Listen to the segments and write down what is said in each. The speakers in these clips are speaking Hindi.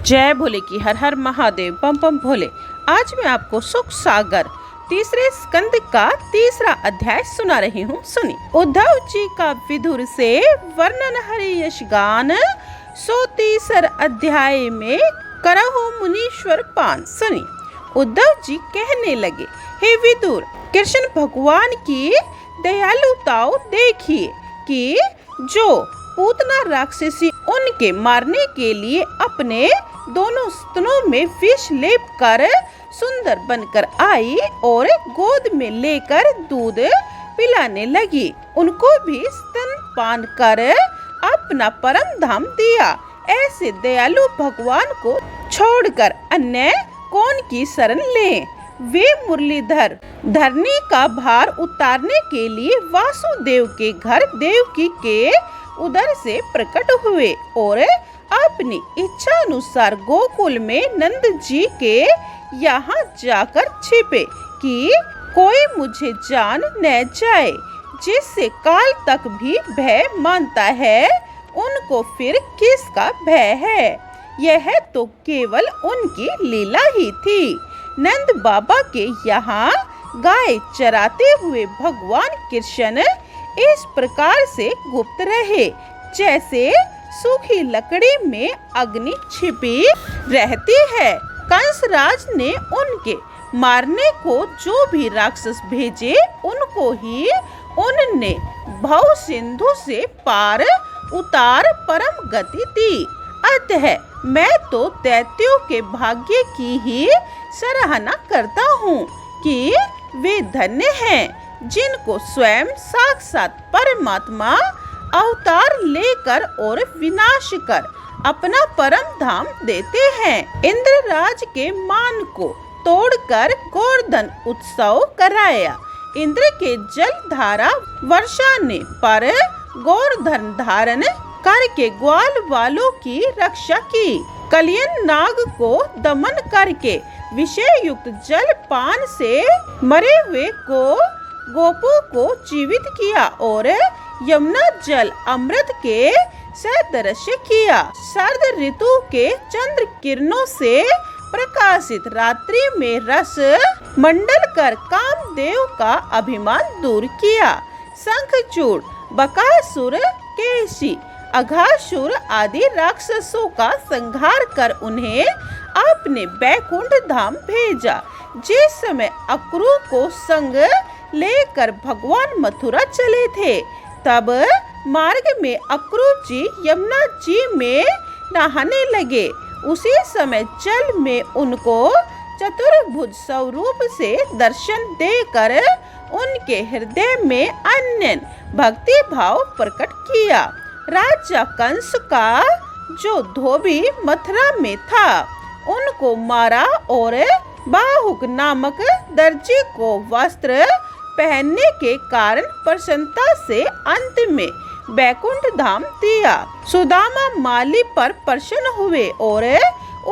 जय भोले की हर हर महादेव बम बम भोले। आज मैं आपको सुख सागर तीसरे स्कंद का तीसरा अध्याय सुना रही हूँ। सुनी। उद्धव जी का विदुर से वर्णन हरि यश गान, सो तीसर अध्याय में करहु मुनीश्वर पान। सुनी। उद्धव जी कहने लगे, हे विदुर, कृष्ण भगवान की दयालुताओ देखिए कि जो पूतना राक्षसी उनके मारने के लिए अपने दोनों स्तनों में विष लेप कर सुंदर बनकर आई और गोद में लेकर दूध पिलाने लगी। उनको भी स्तनपान कर अपना परम धाम दिया। ऐसे दयालु भगवान को छोड़कर अन्य कौन की शरण लें? वे मुरलीधर धरनी का भार उतारने के लिए वासुदेव के घर देवकी के उदर से प्रकट हुए और अपनी इच्छा अनुसार गोकुल में नंद जी के यहाँ जाकर छिपे कि कोई मुझे जान न जाए। जिससे काल तक भी भय मानता है, उनको फिर किसका भय है? यह तो केवल उनकी लीला ही थी। नंद बाबा के यहाँ गाय चराते हुए भगवान कृष्ण इस प्रकार से गुप्त रहे, जैसे सूखी लकड़ी में अग्नि छिपी रहती है। कंसराज ने उनके मारने को जो भी राक्षस भेजे, उनको ही उनने भव सिंधु से पार उतार परम गति दी। अतः मैं तो दैत्यों के भाग्य की ही सराहना करता हूँ कि वे धन्य हैं, जिनको स्वयं साक्षात परमात्मा अवतार लेकर और विनाश कर अपना परम धाम देते हैं। इंद्रराज के मान को तोड़कर गोवर्धन उत्सव कराया। इंद्र के जल धारा वर्षाने पर गोवर्धन धारण करके ग्वाल वालों की रक्षा की। कलियन नाग को दमन करके विषय युक्त जल पान से मरे हुए गोपों को जीवित किया और यमुना जल अमृत के सदृश्य किया। शरद ऋतु के चंद्र किरणों से प्रकाशित रात्रि में रस मंडल कर कामदेव का अभिमान दूर किया। शंखचूड़, बकासुर, केशी, अघासुर आदि राक्षसों का संहार कर उन्हें अपने बैकुंठ धाम भेजा। जिस समय अक्रू को संग लेकर भगवान मथुरा चले थे, तब मार्ग में अक्रू जी यमुना जी में नहाने लगे। उसी समय जल में उनको चतुर्भुज स्वरूप से दर्शन देकर उनके हृदय में अन्य भक्ति भाव प्रकट किया। राजा कंस का जो धोबी मथुरा में था, उनको मारा और बाहुक नामक दर्जी को वस्त्र पहनने के कारण प्रसन्नता से अंत में बैकुंठ धाम दिया। सुदामा माली पर प्रसन्न हुए और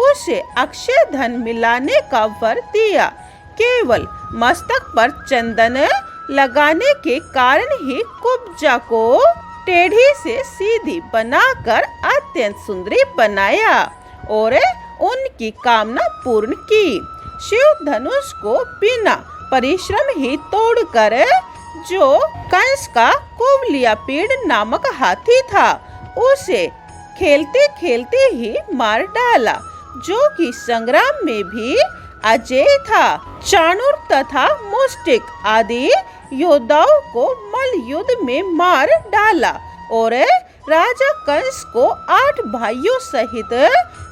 उसे अक्षय धन मिलाने का वर दिया। केवल मस्तक पर चंदन लगाने के कारण ही कुब्जा को टेढ़ी से सीधी बनाकर अत्यंत सुंदरी बनाया और उनकी कामना पूर्ण की। शिव धनुष को बिना परिश्रम ही तोड़कर जो कंस का कुवलयापीड़ नामक हाथी था, उसे खेलते खेलते ही मार डाला, जो कि संग्राम में भी अजेय था। चाणूर तथा मुष्टिक आदि योद्धाओं को मल्ल युद्ध में मार डाला और राजा कंस को 8 भाइयों सहित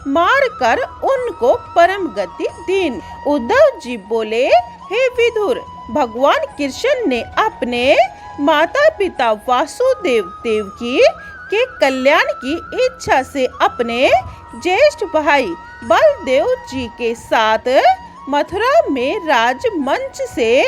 मारकर उनको परम गति दी। उद्धव जी बोले, हे विदुर, भगवान कृष्ण ने अपने माता पिता वासुदेव देवकी के कल्याण की इच्छा से अपने ज्येष्ठ भाई बलदेव जी के साथ मथुरा में राजमंच से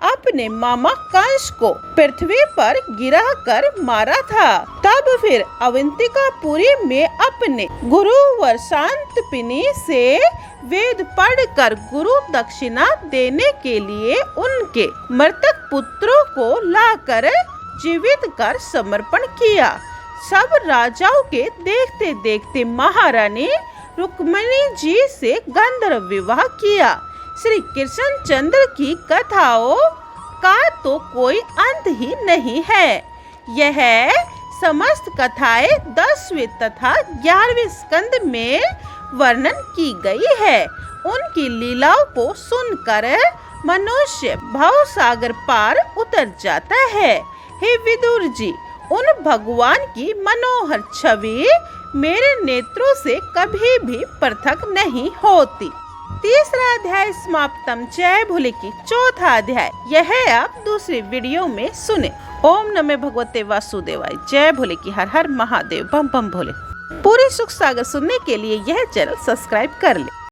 अपने मामा कंस को पृथ्वी पर गिरा कर मारा था। तब फिर अवंतिकापुरी में अपने गुरुवर शांतपिनी से वेद पढ़कर गुरु दक्षिणा देने के लिए उनके मृतक पुत्रों को लाकर जीवित कर समर्पण किया। सब राजाओं के देखते देखते महारानी रुक्मिणी जी से गंधर्व विवाह किया। श्री कृष्णचंद्र की कथाओं का तो कोई अंत ही नहीं है। यह समस्त कथाएं 10वें तथा 11वें स्कंद में वर्णन की गई है। उनकी लीलाओं को सुनकर मनुष्य भव सागर पार उतर जाता है। हे विदुर जी, उन भगवान की मनोहर छवि मेरे नेत्रों से कभी भी पृथक नहीं होती। तीसरा अध्याय समाप्तम। जय भोले की चौथा अध्याय यह आप दूसरी वीडियो में सुने। ओम नमः भगवते वासुदेवाय। जय भोले की हर हर महादेव बम बम भोले। पूरी सुख सागर सुनने के लिए यह चैनल सब्सक्राइब कर ले।